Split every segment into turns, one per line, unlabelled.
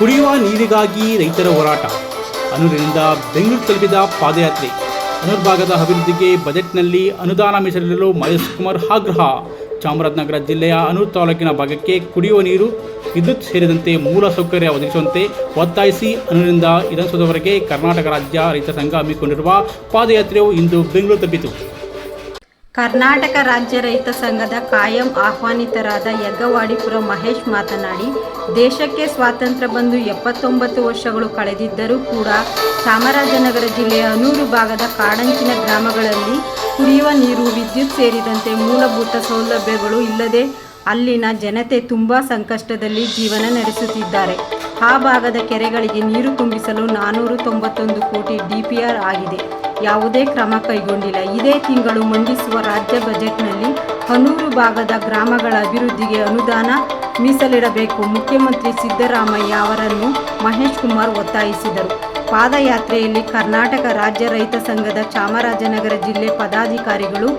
ಕುಡಿಯುವ ನೀರಿಗಾಗಿ ರೈತರ ಹೋರಾಟ. ಅನೂರಿನಿಂದ ಬೆಂಗಳೂರು ತಲುಪಿದ ಪಾದಯಾತ್ರೆ. ಅನೂರು ಭಾಗದ ಅಭಿವೃದ್ಧಿಗೆ ಬಜೆಟ್ನಲ್ಲಿ ಅನುದಾನ ಮೀಸಲಿಡಲು ಮಹೇಶ್ ಕುಮಾರ್ ಆಗ್ರಹ. ಚಾಮರಾಜನಗರ ಜಿಲ್ಲೆಯ ಅನೂರು ತಾಲೂಕಿನ ಭಾಗಕ್ಕೆ ಕುಡಿಯುವ ನೀರು, ವಿದ್ಯುತ್ ಸೇರಿದಂತೆ ಮೂಲ ಸೌಕರ್ಯ ಒದಗಿಸುವಂತೆ ಒತ್ತಾಯಿಸಿ ಅನೂರಿನಿಂದ ವಿಧಾನಸೌಧವರೆಗೆ ಕರ್ನಾಟಕ ರಾಜ್ಯ ರೈತ ಸಂಘ ಹಮ್ಮಿಕೊಂಡಿರುವ ಪಾದಯಾತ್ರೆಯು ಇಂದು ಬೆಂಗಳೂರು ತಲುಪಿತು.
ಕರ್ನಾಟಕ ರಾಜ್ಯ ರೈತ ಸಂಘದ ಕಾಯಂ ಆಹ್ವಾನಿತರಾದ ಯಗ್ಗವಾಡಿಪುರ ಮಹೇಶ್ ಮಾತನಾಡಿ, ದೇಶಕ್ಕೆ ಸ್ವಾತಂತ್ರ್ಯ ಬಂದು 79 ವರ್ಷಗಳು ಕಳೆದಿದ್ದರೂ ಕೂಡ ಚಾಮರಾಜನಗರ ಜಿಲ್ಲೆಯ ಅನೂರು ಭಾಗದ ಕಾಡಂಚಿನ ಗ್ರಾಮಗಳಲ್ಲಿ ಕುಡಿಯುವ ನೀರು, ವಿದ್ಯುತ್ ಸೇರಿದಂತೆ ಮೂಲಭೂತ ಸೌಲಭ್ಯಗಳು ಇಲ್ಲದೆ ಅಲ್ಲಿನ ಜನತೆ ತುಂಬ ಸಂಕಷ್ಟದಲ್ಲಿ ಜೀವನ ನಡೆಸುತ್ತಿದ್ದಾರೆ. ಆ ಭಾಗದ ಕೆರೆಗಳಿಗೆ ನೀರು ತುಂಬಿಸಲು 491 ಕೋಟಿ DPR ಆಗಿದೆ. ಯಾವುದೇ ಕ್ರಮ ಕೈಗೊಂಡಿಲ್ಲ. ಇದೇ ತಿಂಗಳು ಮಂಡಿಸುವ ರಾಜ್ಯ ಬಜೆಟ್ನಲ್ಲಿ ಅನೂರು ಭಾಗದ ಗ್ರಾಮಗಳ ಅಭಿವೃದ್ಧಿಗೆ ಅನುದಾನ ಮೀಸಲಿಡಬೇಕು. ಮುಖ್ಯಮಂತ್ರಿ ಸಿದ್ದರಾಮಯ್ಯ ಅವರನ್ನು ಮಹೇಶ್ ಕುಮಾರ್ ಒತ್ತಾಯಿಸಿದರು. ಪಾದಯಾತ್ರೆಯಲ್ಲಿ ಕರ್ನಾಟಕ ರಾಜ್ಯ ರೈತ ಸಂಘದ ಚಾಮರಾಜನಗರ ಜಿಲ್ಲೆ ಪದಾಧಿಕಾರಿಗಳು,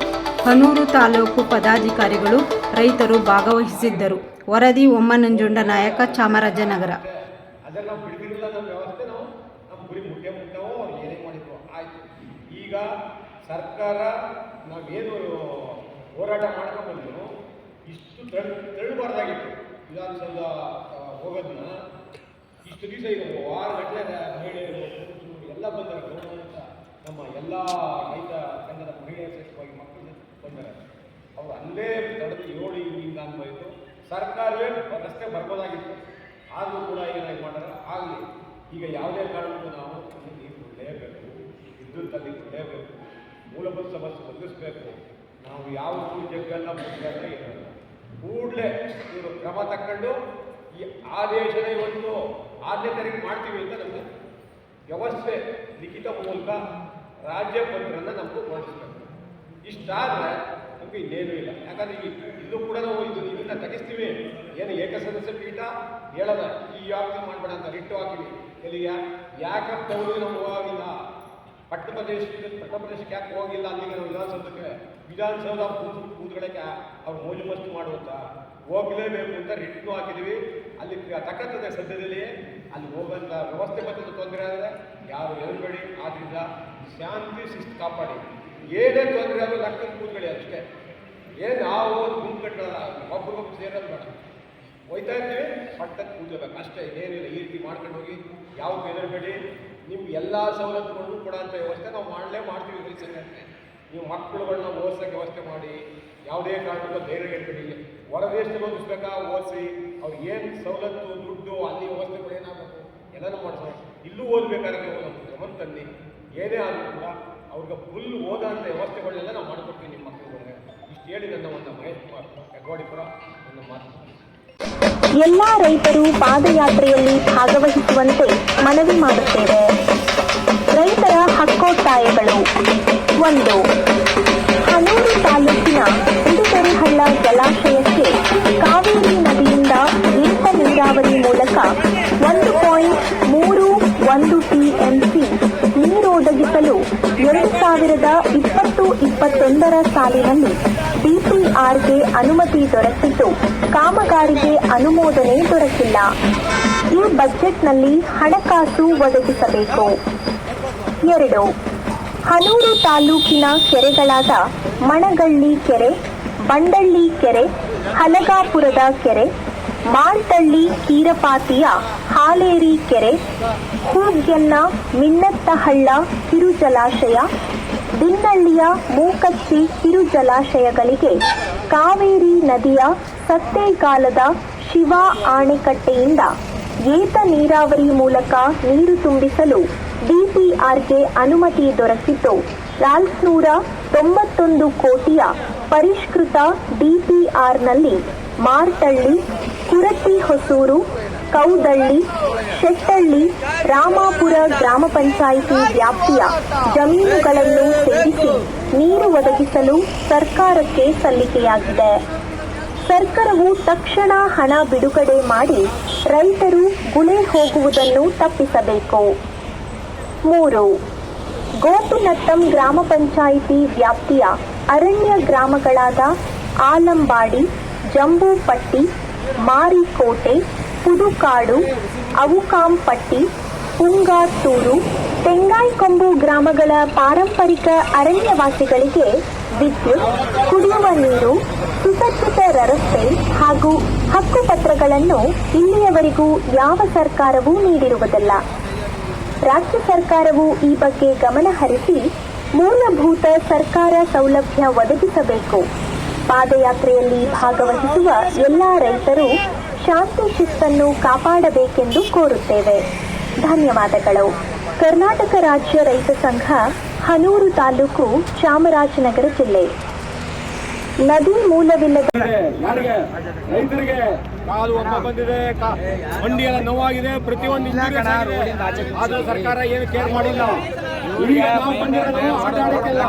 ಅನೂರು ತಾಲೂಕು ಪದಾಧಿಕಾರಿಗಳು, ರೈತರು ಭಾಗವಹಿಸಿದ್ದರು. ವರದಿ ಒಮ್ಮನಂಜುಂಡ ನಾಯಕ, ಚಾಮರಾಜನಗರ.
ಈಗ ಸರ್ಕಾರ ನಾವೇನು ಹೋರಾಟ ಮಾಡ್ಕೊಂಡ್ಬಂದು ಇಷ್ಟು ತಳ್ಳಬಾರ್ದಾಗಿತ್ತು. ವಿಧಾನಸೌಧ ಹೋಗೋದನ್ನ ಇಷ್ಟು ದಿವಸ ಇದು 6 ಗಂಟೆ ಮಹಿಳೆಯರು ಎಲ್ಲ ಬಂದರು. ನಮ್ಮ ಎಲ್ಲ ರೈತ ಸಂಘದ ಮಹಿಳೆಯರು ಸಹಿತವಾಗಿ ಮಕ್ಕಳು ಬಂದರೆ ಅವರು ಅಲ್ಲೇ ತಡೆದು 7 ಇಂದ ಅನ್ಬೋಯಿತು. ಸರ್ಕಾರವೇ ರಸ್ತೆ ಬರ್ಬೋದಾಗಿತ್ತು. ಆದರೂ ಕೂಡ ಏನಾಗಿ ಮಾಡ್ಯಾರ ಆಗಲಿ. ಈಗ ಯಾವುದೇ ಕಾರಣಕ್ಕೂ ನಾವು ನೀರು ಕೊಡಲೇಬೇಕು, ವಿದ್ಯುತ್ತಲ್ಲಿ ಕೊಡಲೇಬೇಕು, ಮೂಲಭೂತ ಸಮಸ್ಯೆ ಒದಗಿಸ್ಬೇಕು. ನಾವು ಯಾವ ಜಗ್ಗನ್ನ ಮುಗಿದ್ರೆ ಇರೋಲ್ಲ. ಕೂಡಲೇ ಇವರು ಕ್ರಮ ತಕ್ಕೊಂಡು ಈ ಆದೇಶನ ಇವತ್ತು 6ನೇ ತಾರೀಕು ಮಾಡ್ತೀವಿ ಅಂತ ನಮಗೆ ವ್ಯವಸ್ಥೆ ಲಿಖಿತ ಮೂಲಕ ರಾಜ್ಯ ಪತ್ರನ ನಮಗೂ ಹೊರಡಿಸ್ಬೇಕು. ಇಷ್ಟಾದರೆ ನಮಗೆ ಇನ್ನೇನೂ ಇಲ್ಲ. ಯಾಕಂದರೆ ಇಲ್ಲೂ ಕೂಡ ನಾವು ಇದನ್ನು ತೆಗಿಸ್ತೀವಿ. ಏನು ಏಕಸದಸ್ಯ ಪೀಠ ಹೇಳೋದ ಈ ವ್ಯಾಪ್ತಿ ಮಾಡಬೇಡ ಅಂತ ರಿಟ್ಟು ಹಾಕಿವಿ. ಎಲ್ಲಿಗೆ ಯಾಕಪ್ಪ ಅವರು ನಾವು ಹೋಗಿಲ್ಲ, ಪಟ್ಟ ಪ್ರದೇಶಕ್ಕೆ ಯಾಕೆ ಹೋಗಿಲ್ಲ ಅಲ್ಲಿಗೆ ನಾವು ವಿಧಾನಸೌಧ ಕೂತ್ಕೊಳ್ಳೋಕ್ಕೆ ಅವ್ರು ಮೋಜು ಮಾಡುವಂತ ಹೋಗಲೇಬೇಕು ಅಂತ ರಿಟ್ಟು ಹಾಕಿದ್ವಿ. ಅಲ್ಲಿ ತಕ್ಕಂಥದ್ದೇ ಸದ್ಯದಲ್ಲಿ ಅಲ್ಲಿ ಹೋಗೋಂಥ ವ್ಯವಸ್ಥೆ ಮತ್ತು ತೊಂದರೆ ಆದರೆ ಯಾರು ಎದುರುಗಡೆ. ಆದ್ದರಿಂದ ಶಾಂತಿ ಶಿಸ್ತು ಕಾಪಾಡಿ. ಏನೇ ತೊಂದರೆ ಆದರೂ ಲೆಕ್ಕದ ಕೂತ್ಕೊಳ್ಳಿ ಅಷ್ಟೇ. ಏನು ನಾವು ಗುಂಪು ಕಟ್ಟಲ್ಲ, ಒಬ್ರಿಗೊಬ್ರು ಸೇರೋದು ಬೇಡ. ಹೋಯ್ತಾ ಇರ್ತೀವಿ, ಪಟ್ಟಕ್ಕೆ ಕೂತ್ಕೋಬೇಕು ಅಷ್ಟೇ. ಏನಿಲ್ಲ, ಈ ರೀತಿ ಮಾಡ್ಕೊಂಡು ಹೋಗಿ ಯಾವ ಎದುರುಗಡೆ. ನಿಮ್ಗೆ ಎಲ್ಲ ಸವಲತ್ತುಗಳನ್ನು ಕೊಡೋಂಥ ವ್ಯವಸ್ಥೆ ನಾವು ಮಾಡ್ತೀವಿ. ರೈತರಿಗೆ ನೀವು ಮಕ್ಕಳುಗಳನ್ನ ಓದಿಸೋಕ್ಕೆ ವ್ಯವಸ್ಥೆ ಮಾಡಿ. ಯಾವುದೇ ಕಾರಣಕ್ಕೂ ಧೈರ್ಯ ಇಟ್ಬಿಡಿ. ಹೊರ ದೇಶದಲ್ಲಿ ಓದಿಸ್ಬೇಕಾ ಓದಿಸಿ. ಅವ್ರಿಗೆ ಏನು ಸವಲತ್ತು, ದುಡ್ಡು, ಅಲ್ಲಿ ವ್ಯವಸ್ಥೆಗಳು ಏನಾಗಬೇಕು ಎಲ್ಲನೂ ಮಾಡಿಸೋ. ಇಲ್ಲೂ ಓದಬೇಕಾದ್ರೆ ಗಮನ ತನ್ನಿ. ಏನೇ ಆದರೂ ಕೂಡ ಅವ್ರಿಗೆ ಫುಲ್ ಓದೋಂಥ ವ್ಯವಸ್ಥೆಗಳನ್ನೆಲ್ಲ ನಾವು ಮಾಡಿಕೊಡ್ತೀವಿ ನಿಮ್ಮ ಮಕ್ಕಳುಗಳಿಗೆ. ಇಷ್ಟು ಹೇಳಿ ನನ್ನ ಒಂದು ಮಹೇಶ್ ಕುಮಾರ್ ಯಗ್ಗವಾಡಿಪುರ ನನ್ನ ಮಾತು.
ಎಲ್ಲ ರೈತರು ಪಾದಯಾತ್ರೆಯಲ್ಲಿ ಭಾಗವಹಿಸುವಂತೆ ಮನವಿ ಮಾಡುತ್ತೇವೆ. ರೈತರ ಹಕ್ಕೊತ್ತಾಯಗಳು. 1. ಅನೂರು ತಾಲೂಕಿನ ಉಡುಗೊರೆಹಳ್ಳ ಜಲಾಶಯಕ್ಕೆ ಕಾವೇರಿ ನದಿಯಿಂದ ಏತ ನೀರಾವರಿ ಮೂಲಕ 1.31 TMC ನೀರೊದಗಿಸಲು 2020-21 ಸಾಲಿನಲ್ಲಿ DPRಗೆ ಅನುಮತಿ ದೊರೆತಿದ್ದು ಕಾಮಗಾರಿಗೆ ಅನುಮೋದನೆ ದೊರಕಿಲ್ಲ. ಈ ಬಜೆಟ್ನಲ್ಲಿ ಹಣಕಾಸು ಒದಗಿಸಬೇಕು. 2. ಅನೂರು ತಾಲೂಕಿನ ಕೆರೆಗಳಾದ ಮಣಗಳ್ಳಿ ಕೆರೆ, ಬಂಡಳ್ಳಿ ಕೆರೆ, ಹಲಗಾಪುರದ ಕೆರೆ, ಮಾಲ್ಟಳ್ಳಿ ಕೀರಪಾತಿಯ ಹಾಲೇರಿ ಕೆರೆ, ಹೂಗ್ಯನ್ನ ಮಿನ್ನತ್ತಹಳ್ಳ ಕಿರು ಜಲಾಶಯ, ದಿನ್ನಳ್ಳಿಯ ಮೂಕಚ್ಚಿ ಕಿರು ಜಲಾಶಯಗಳಿಗೆ ಕಾವೇರಿ ನದಿಯ ಸತ್ತೇಗಾಲದ ಶಿವ ಆಣೆಕಟ್ಟೆಯಿಂದ ಏತ ನೀರಾವರಿ ಮೂಲಕ ನೀರು ತುಂಬಿಸಲು DPRಗೆ ಅನುಮತಿ ದೊರಕಿದ್ದು 491 ಕೋಟಿಯ ಪರಿಷ್ಕೃತ DPRನಲ್ಲಿ ಮಾರ್ಟಳ್ಳಿ, ಕುರತಿ ಹೊಸೂರು, ಕೌದಳ್ಳಿ, ಶೆಟ್ಟಳ್ಳಿ, ರಾಮಾಪುರ ಗ್ರಾಮ ಪಂಚಾಯಿತಿ ವ್ಯಾಪ್ತಿಯ ಜಮೀನುಗಳನ್ನು ಸೇರಿಸಿ ನೀರು ಒದಗಿಸಲು ಸರ್ಕಾರಕ್ಕೆ ಸಲ್ಲಿಕೆಯಾಗಿದೆ. ಸರ್ಕಾರವು ತಕ್ಷಣ ಹಣ ಬಿಡುಗಡೆ ಮಾಡಿ ರೈತರು ಗುಳೆ ಹೋಗುವುದನ್ನು ತಪ್ಪಿಸಬೇಕು. 3. ಗೋಪಿನತ್ತಂ ಗ್ರಾಮ ಪಂಚಾಯಿತಿ ವ್ಯಾಪ್ತಿಯ ಅರಣ್ಯ ಗ್ರಾಮಗಳಾದ ಆಲಂಬಾಡಿ, ಜಂಬೂಪಟ್ಟಿ, ಮಾರಿಕೋಟೆ, ಪುದುಕಾಡು, ಅವುಕಾಂಪಟ್ಟಿ, ಪುಂಗಾತೂರು, ತೆಂಗಾಯಿಕೊಂಬು ಗ್ರಾಮಗಳ ಪಾರಂಪರಿಕ ಅರಣ್ಯವಾಸಿಗಳಿಗೆ ವಿದ್ಯುತ್, ಕುಡಿಯುವ ನೀರು, ಸುಸಜ್ಜಿತ ರಸ್ತೆ ಹಾಗೂ ಹಕ್ಕುಪತ್ರಗಳನ್ನು ಇಲ್ಲಿಯವರೆಗೂ ಯಾವ ಸರ್ಕಾರವೂ ನೀಡಿರುವುದಿಲ್ಲ. ರಾಜ್ಯ ಸರ್ಕಾರವು ಈ ಬಗ್ಗೆ ಗಮನ ಹರಿಸಿ ಮೂಲಭೂತ ಸರ್ಕಾರ ಸೌಲಭ್ಯ ಒದಗಿಸಬೇಕು. ಪಾದಯಾತ್ರೆಯಲ್ಲಿ ಭಾಗವಹಿಸುವ ಎಲ್ಲ ರೈತರು ಶಾಂತಿ ಶಿಸ್ತನ್ನು ಕಾಪಾಡಬೇಕೆಂದು ಕೋರುತ್ತೇವೆ. ಧನ್ಯವಾದಗಳು. ಕರ್ನಾಟಕ ರಾಜ್ಯ ರೈತ ಸಂಘ, ಹನೂರು ತಾಲೂಕು, ಚಾಮರಾಜನಗರ ಜಿಲ್ಲೆ. ನದಿ ಮೂಲವಿಲ್ಲದ
ಯಾರಿಗೆ? ರೈತರಿಗೆ ಕಾಲು ಒಬ್ಬ ಬಂದಿದೆ, ಮಂಡಿ ಎಲ್ಲ ನೋವಾಗಿದೆ, ಪ್ರತಿಯೊಂದು ಆದ್ರೂ ಸರ್ಕಾರ ಏನು ಕೇರ್ ಮಾಡಿಲ್ಲ. ಈಗ ನಾವು ಬಂದಿರೋದು ಆಟ ಆಡಕ್ಕೆಲ್ಲ,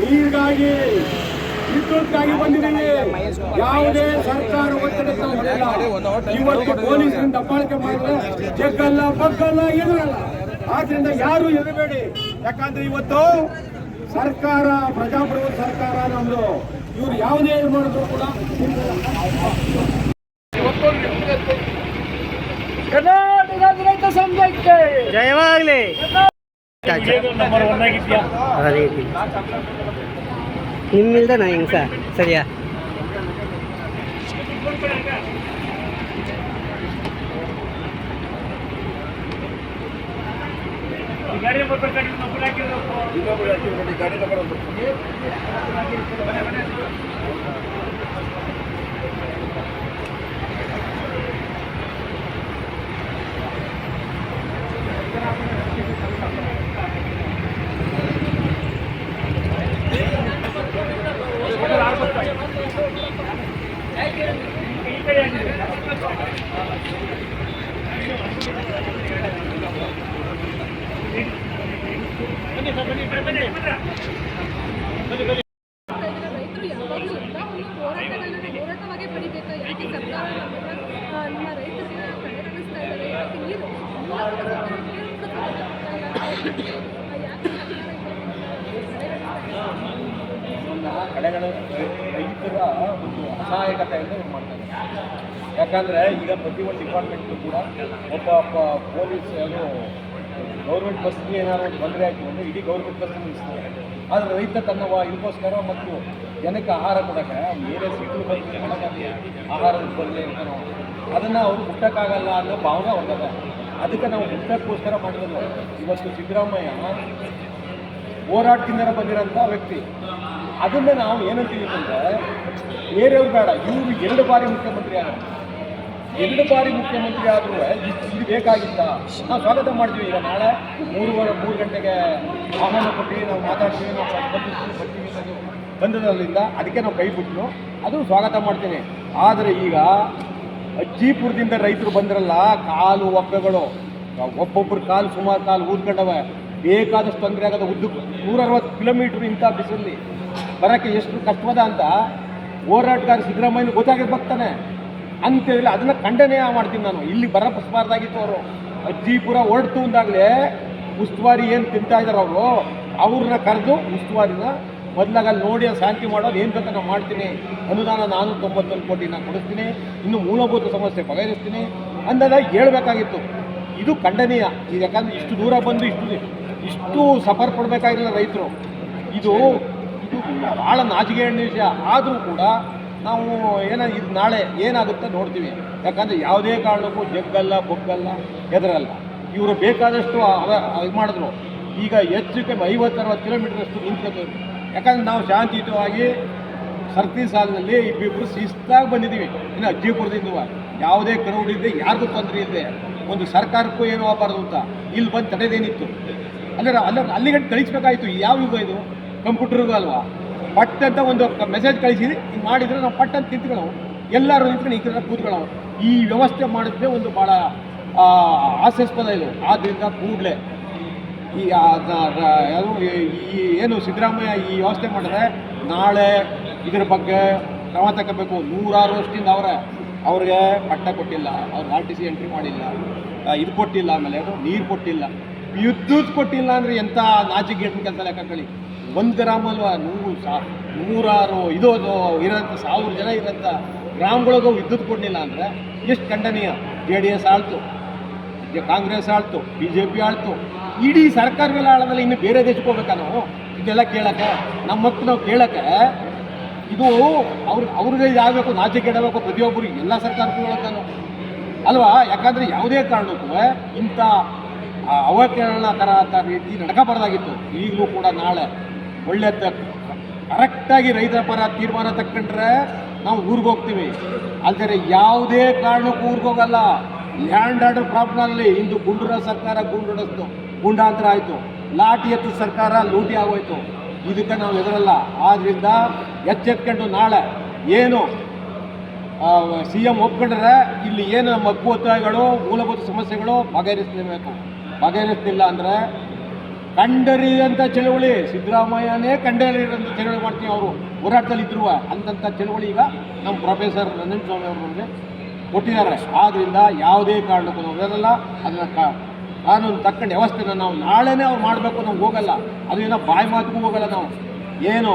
ನೀರಿಗಾಗಿ ವಿದ್ಯುತ್ಗಾಗಿ ಬಂದಿದ್ದೀವಿ. ಯಾವುದೇ ಸರ್ಕಾರ ಒತ್ತಡಕ್ಕೆ ನಾವು ಹೊಡೆದಿಲ್ಲ. ಇವತ್ತು ಪೊಲೀಸರಿಂದ ದಬ್ಬಾಳಿಕೆ ಮಾಡಿದ್ರೆ ಜಗ್ಗಲ್ಲ, ಬಗ್ಗಲ್ಲ, ಏನೂ ಅಲ್ಲ. ಆದ್ರಿಂದ ಯಾರು ಎದಬೇಡಿ. ಯಾಕಂದ್ರೆ ಇವತ್ತು ಸರ್ಕಾರ ಪ್ರಜಾಪ್ರಭುತ್ವ ಸರ್ಕಾರ ನಮ್ದು. ಇವ್ರು ಯಾವುದೇ ಮಾಡಿದ್ರು ಕೂಡ
ಕರ್ನಾಟಕ ರೈತ ಸಂಘಕ್ಕೆ
ಜಯವಾಗಲಿ.
ನಂಬರ್ 1 ಆಗಿದ್ಯಾ?
ನಿಮ್ಮಿಲ್ದ ನಾ ಹಿಂಗೆ ಸರಿಯಾ?
ಗಾಡಿ ನಂಬರ್
ಗಾಡಿ ನಂಬರ್
ರೈತರು ಯಾವಾಗಲೂ ಎಲ್ಲವನ್ನು ಹೋರಾಟವಾಗಿ ಪಡಿಬೇಕು. ಯಾಕೆ ಸರ್ಕಾರ ನಮ್ಮ ರೈತರಿಗೆ ಕಡೆಗಣಿಸ್ತಾ ಇದ್ದಾರೆ? ಯಾಕೆ ನೀರು
ಕಡೆಗಳ ರೈತರ ಒಂದು ಅಸಹಾಯಕತೆಯಿಂದ ಇವ್ರು ಮಾಡ್ತಾರೆ. ಯಾಕಂದರೆ ಈಗ ಪ್ರತಿಯೊಂದು ಡಿಪಾರ್ಟ್ಮೆಂಟ್ಗೂ ಕೂಡ ಒಬ್ಬ ಪೊಲೀಸ್ ಗೌರ್ಮೆಂಟ್ ಬಸ್ಗೆ ಏನಾದ್ರು ಒಂದು ತೊಂದರೆ ಆಯಿತು ಅಂದರೆ ಇಡೀ ಗೌರ್ಮೆಂಟ್ ಬಸ್ ನಿಲ್ಲಿಸ್ತಾರೆ. ಆದರೆ ರೈತ ತನ್ನ ಇದಕ್ಕೋಸ್ಕರ ಮತ್ತು ಜನಕ್ಕೆ ಆಹಾರ ಕೊಡೋಕ್ಕೆ ಬೇರೆ ಸಿಟ್ಟು ಬಂದು ಒಳಗಾಗಿ ಆಹಾರದ ತೊಂದರೆ ಇರ್ತಾನೋ ಅದನ್ನು ಅವರು ಮುಟ್ಟಕ್ಕಾಗಲ್ಲ ಅನ್ನೋ ಭಾವನೆ ಅವ್ರಿಗೆ. ಅದಕ್ಕೆ ನಾವು ಮುಟ್ಟಕ್ಕೋಸ್ಕರ ಮಾಡಿರೋದು. ಇವತ್ತು ಸಿದ್ದರಾಮಯ್ಯ ಹೋರಾಟದಿಂದ ಬಂದಿರೋಂಥ ವ್ಯಕ್ತಿ. ಅದನ್ನು ನಾವು ಏನಂತೀವಿ ಅಂದರೆ ಬೇರೆಯವ್ರು ಬೇಡ, ಇವರು 2 ಬಾರಿ ಮುಖ್ಯಮಂತ್ರಿ ಆದರು. 2 ಬಾರಿ ಮುಖ್ಯಮಂತ್ರಿ ಆದರೂ ಇದು ಬೇಕಾಗಿತ್ತ? ನಾವು ಸ್ವಾಗತ ಮಾಡ್ತೀವಿ. ಈಗ ನಾಳೆ 3 ಗಂಟೆಗೆ ಆಹ್ವಾನ ಕೊಟ್ಟು ನಾವು ಮಾತಾಡ್ತೀವಿ, ನಾವು ಬರ್ತೀವಿ ಬಂದದ್ರಿಂದ ಅದಕ್ಕೆ ನಾವು ಕೈ ಬಿಟ್ಟು ಅದು ಸ್ವಾಗತ ಮಾಡ್ತೀನಿ. ಆದರೆ ಈಗ ಅಜ್ಜಿಪುರದಿಂದ ರೈತರು ಬಂದಿರಲ್ಲ, ಕಾಲು ಒಪ್ಪೆಗಳು ಒಬ್ಬೊಬ್ಬರು ಕಾಲು ಸುಮಾರು ಕಾಲು ಊದ್ಕೊಂಡವೆ. ಬೇಕಾದಷ್ಟು ತೊಂದರೆ ಆಗೋದು. ಉದ್ದಕ್ಕೆ 160 ಕಿಲೋಮೀಟ್ರ್ ಇಂಥ ಬಿಸಿಲಲ್ಲಿ ಬರೋಕ್ಕೆ ಎಷ್ಟು ಕಷ್ಟವಾದ ಅಂತ ಹೋರಾಟಗಾರ ಸಿದ್ದರಾಮಯ್ಯ ಗೊತ್ತಾಗಿದ್ದು ಬರ್ತಾನೆ ಅಂತೇಳಿ ಅದನ್ನು ಖಂಡನೆ ಮಾಡ್ತೀನಿ ನಾನು. ಇಲ್ಲಿ ಬರಬಾರ್ದಾಗಿತ್ತು. ಅವರು ಅಜ್ಜಿಪುರ ಹೊರಡ್ತು ಅಂದಾಗಲೇ ಉಸ್ತುವಾರಿ ಏನು ತಿಂತಾ ಇದ್ದಾರೆ ಅವರು, ಅವ್ರನ್ನ ಕರೆದು ಉಸ್ತುವಾರಿನ ಮೊದಲಾಗ ಅಲ್ಲಿ ನೋಡಿ ಶಾಂತಿ ಮಾಡೋದು ಏನು ಬೇಕಾದ್ರೆ ನಾನು ಮಾಡ್ತೀನಿ, ಅನುದಾನ 491 ಕೋಟಿ ನಾನು ಕೊಡಿಸ್ತೀನಿ, ಇನ್ನು ಮೂಲಭೂತ ಸಮಸ್ಯೆ ಬಗೆಹರಿಸ್ತೀನಿ ಅಂದಾಗ ಹೇಳ್ಬೇಕಾಗಿತ್ತು. ಇದು ಖಂಡನೀಯ. ಇದು ಯಾಕಂದರೆ ಇಷ್ಟು ದೂರ ಬಂದು ಇಷ್ಟು ಸಫರ್ ಪಡಬೇಕಾಗಿರಲಿಲ್ಲ ರೈತರು. ಇದು ಭಾಳ ನಾಚಿಕೆ ವಿಷಯ. ಆದರೂ ಕೂಡ ನಾವು ಇದು ನಾಳೆ ಏನಾಗುತ್ತೆ ನೋಡ್ತೀವಿ. ಯಾಕಂದರೆ ಯಾವುದೇ ಕಾರಣಕ್ಕೂ ಜಗ್ಗಲ್ಲ, ಬೊಗ್ಗಲ್ಲ, ಹೆದರಲ್ಲ. ಇವರು ಬೇಕಾದಷ್ಟು ಇದು ಮಾಡಿದ್ರು. ಈಗ ಹೆಚ್ಚು ಕಮ್ಮಿ 50-60 ಕಿಲೋಮೀಟರಷ್ಟು ನಿಂತ್ಕೋಬೇಕು. ಯಾಕಂದರೆ ನಾವು ಶಾಂತಿಯುತವಾಗಿ ಸರ್ತಿ ಸಾಲಿನಲ್ಲಿ ಇಬ್ಬಿಬ್ಬರು ಶಿಸ್ತಾಗಿ ಬಂದಿದ್ದೀವಿ. ಇನ್ನು ಅಜ್ಜಿಪುರದಿಂದ ಯಾವುದೇ ಕ್ರೌಡ್ ಇದ್ದೆ, ಯಾರಿಗೂ ತೊಂದರೆ ಇಲ್ಲದೆ, ಒಂದು ಸರ್ಕಾರಕ್ಕೂ ಏನೂ ಆಗಬಾರ್ದು ಅಂತ ಇಲ್ಲಿ ಬಂದು ತಡೆದೇನಿತ್ತು. ಅಲ್ಲಿಗಂಟು ಕಳಿಸ್ಬೇಕಾಯಿತು. ಯಾವ ಯುಗ ಇದು? ಕಂಪ್ಯೂಟರ್ಗೂ ಅಲ್ವಾ? ಪಟ್ ಅಂತ ಒಂದು ಮೆಸೇಜ್ ಕಳಿಸಿದ್ವಿ, ಹಿಂಗೆ ಮಾಡಿದರೆ ನಾವು ಪಟ್ ಅಂತ ನಿಂತ್ಕೊಳ್ಳೋ, ಎಲ್ಲರೂ ನಿಂತ್ಕೊಂಡು ಈ ಕಡೆ ಕೂತ್ಕೊಳ್ಳೋ. ಈ ವ್ಯವಸ್ಥೆ ಮಾಡಿದ್ರೆ ಒಂದು ಭಾಳ ಹಾಸ್ಯಾಸ್ಪದ ಇದು. ಆದ್ದರಿಂದ ಕೂಡಲೇ ಈ ಏನು ಸಿದ್ದರಾಮಯ್ಯ ಈ ವ್ಯವಸ್ಥೆ ಮಾಡಿದ್ರೆ ನಾಳೆ ಇದರ ಬಗ್ಗೆ ಕ್ರಮ ತಗೋಬೇಕು. 106 ವರ್ಷದಿಂದ ಅವ್ರಿಗೆ ಪಟ್ಟ ಕೊಟ್ಟಿಲ್ಲ, ಅವ್ರಿಗೆ RTC ಎಂಟ್ರಿ ಮಾಡಿಲ್ಲ, ಇದು ಕೊಟ್ಟಿಲ್ಲ, ಆಮೇಲೆ ನೀರು ಕೊಟ್ಟಿಲ್ಲ, ವಿದ್ಯುತ್ ಕೊಟ್ಟಿಲ್ಲ ಅಂದರೆ ಎಂಥ ನಾಚಿಕೆಗೆಟ್ಟ ಕೆಲಸ ಲೆಕ್ಕಕೊಳ್ಳಿ. 1 ಗ್ರಾಮ ಅಲ್ವಾ, 106 ಇದು ಇರೋಂಥ 1000 ಜನ ಇರೋಂಥ ಗ್ರಾಮಗಳಿಗೂ ವಿದ್ಯುತ್ ಕೊಡಲಿಲ್ಲ ಅಂದರೆ ಎಷ್ಟು ಖಂಡನೀಯ. JDS ಆಳ್ತು, ಕಾಂಗ್ರೆಸ್ ಆಳ್ತು, BJP ಆಳ್ತು, ಇಡೀ ಸರ್ಕಾರಗಳ ಆಳದಲ್ಲಿ ಇನ್ನು ಬೇರೆ ದೇಶಕ್ಕೆ ಹೋಗ್ಬೇಕಾ ನಾವು? ಇದೆಲ್ಲ ಕೇಳಕ್ಕೆ ನಮ್ಮ ಮಕ್ಕಳು ನಾವು ಕೇಳಕ್ಕೆ ಇದು ಅವ್ರಿಗೆ ಯಾಗಬೇಕು, ನಾಚಿಕೆ ಇಡಬೇಕು ಪ್ರತಿಯೊಬ್ಬರಿಗೆ, ಎಲ್ಲ ಸರ್ಕಾರಕ್ಕೂ ಹೇಳೋದು ಅಲ್ವಾ? ಯಾಕಂದರೆ ಯಾವುದೇ ಕಾರಣಕ್ಕೂ ಇಂಥ ಅವಕರಣಕರ ರೀತಿ ನಡ್ಕೋಬಾರ್ದಾಗಿತ್ತು. ಈಗಲೂ ಕೂಡ ನಾಳೆ ಒಳ್ಳೆ ಕರೆಕ್ಟಾಗಿ ರೈತರ ಪರ ತೀರ್ಮಾನ ತಕ್ಕೊಂಡ್ರೆ ನಾವು ಊರಿಗೆ ಹೋಗ್ತೀವಿ. ಆದರೆ ಯಾವುದೇ ಕಾರಣಕ್ಕೂ ಊರಿಗೆ ಹೋಗಲ್ಲ. ಲ್ಯಾಂಡ್ ಆರ್ಡರ್ ಪ್ರಾಬ್ಲಮ್ನಲ್ಲಿ ಇಂದು ಗುಂಡೂರ ಸರ್ಕಾರ ಗುಂಡಾಂತರ ಆಯಿತು, ಲಾಠಿ ಎತ್ತು ಸರ್ಕಾರ ಲೂಟಿ ಆಗೋಯ್ತು. ಇದಕ್ಕೆ ನಾವು ಎದುರಲ್ಲ. ಆದ್ದರಿಂದ ಎಚ್ಚೆತ್ಕೊಂಡು ನಾಳೆ ಏನು CM ಒಪ್ಕೊಂಡ್ರೆ ಇಲ್ಲಿ ಏನು ನಮ್ಮ ಹಕ್ಕು ಒತ್ತಾಯಗಳು, ಮೂಲಭೂತ ಸಮಸ್ಯೆಗಳು ಬಗೆಹರಿಸಲಿಲ್ಲ ಅಂದರೆ ಕಂಡರಿದಂಥ ಚಳುವಳಿ, ಸಿದ್ದರಾಮಯ್ಯನೇ ಕಂಡರಿದಂಥ ಚಳುವಳಿ ಮಾಡ್ತೀವಿ. ಅವರು ಹೋರಾಟದಲ್ಲಿ ಇದ್ರು ಅಂಥ ಚಳುವಳಿ ಈಗ ನಮ್ಮ ಪ್ರೊಫೆಸರ್ ರಂಜನಸ್ವಾಮಿ ಅವರು ನಮಗೆ ಕೊಟ್ಟಿದ್ದಾರೆ. ಆದ್ದರಿಂದ ಯಾವುದೇ ಕಾರಣಕ್ಕೂ ನಾವು ಇರಲ್ಲ. ಅದನ್ನು ಕಾನೂನು ತಕ್ಕಂಡು ವ್ಯವಸ್ಥೆನ ನಾವು ನಾಳೆನೇ ಅವ್ರು ಮಾಡಬೇಕು. ನಾವು ಹೋಗಲ್ಲ, ಅದೇನೋ ಬಾಯಿ ಮಾತಿಗೂ ಹೋಗಲ್ಲ. ನಾವು ಏನು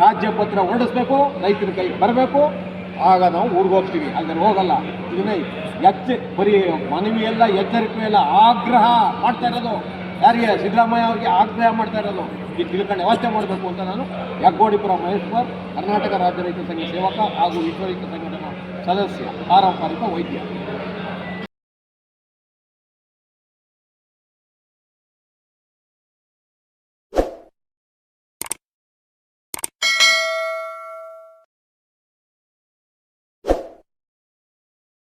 ರಾಜ್ಯ ಪತ್ರ ಹೊರಡಿಸ್ಬೇಕು, ರೈತರ ಕೈಗೆ ಬರಬೇಕು, ಆಗ ನಾವು ಊರಿಗೆ ಹೋಗ್ತೀವಿ. ಅಲ್ಲದೆ ಹೋಗಲ್ಲ. ಇದನ್ನೇ ಬರೀ ಮನವಿಯೆಲ್ಲ, ಎಚ್ಚರಿಕೆ ಎಲ್ಲ ಆಗ್ರಹ ಮಾಡ್ತಾ ಇರೋದು ಯಾರಿಗೆ? ಸಿದ್ದರಾಮಯ್ಯ ಅವ್ರಿಗೆ ಆಗ್ರಹ ಮಾಡ್ತಾ ಇರೋದು. ಈ ತಿಳ್ಕೊಂಡು ವ್ಯವಸ್ಥೆ ಮಾಡಬೇಕು ಅಂತ ನಾನು ಯಗ್ಗೋಡಿಪುರ ಮಹೇಶ್ ಕುಮಾರ್, ಕರ್ನಾಟಕ ರಾಜ್ಯ ರೈತ ಸಂಘ ಸೇವಕ ಹಾಗೂ ವಿಶ್ವ ರೈತ ಸಂಘಟನಾ ಸದಸ್ಯ, ಪಾರಂಪರಿಕ ವೈದ್ಯ.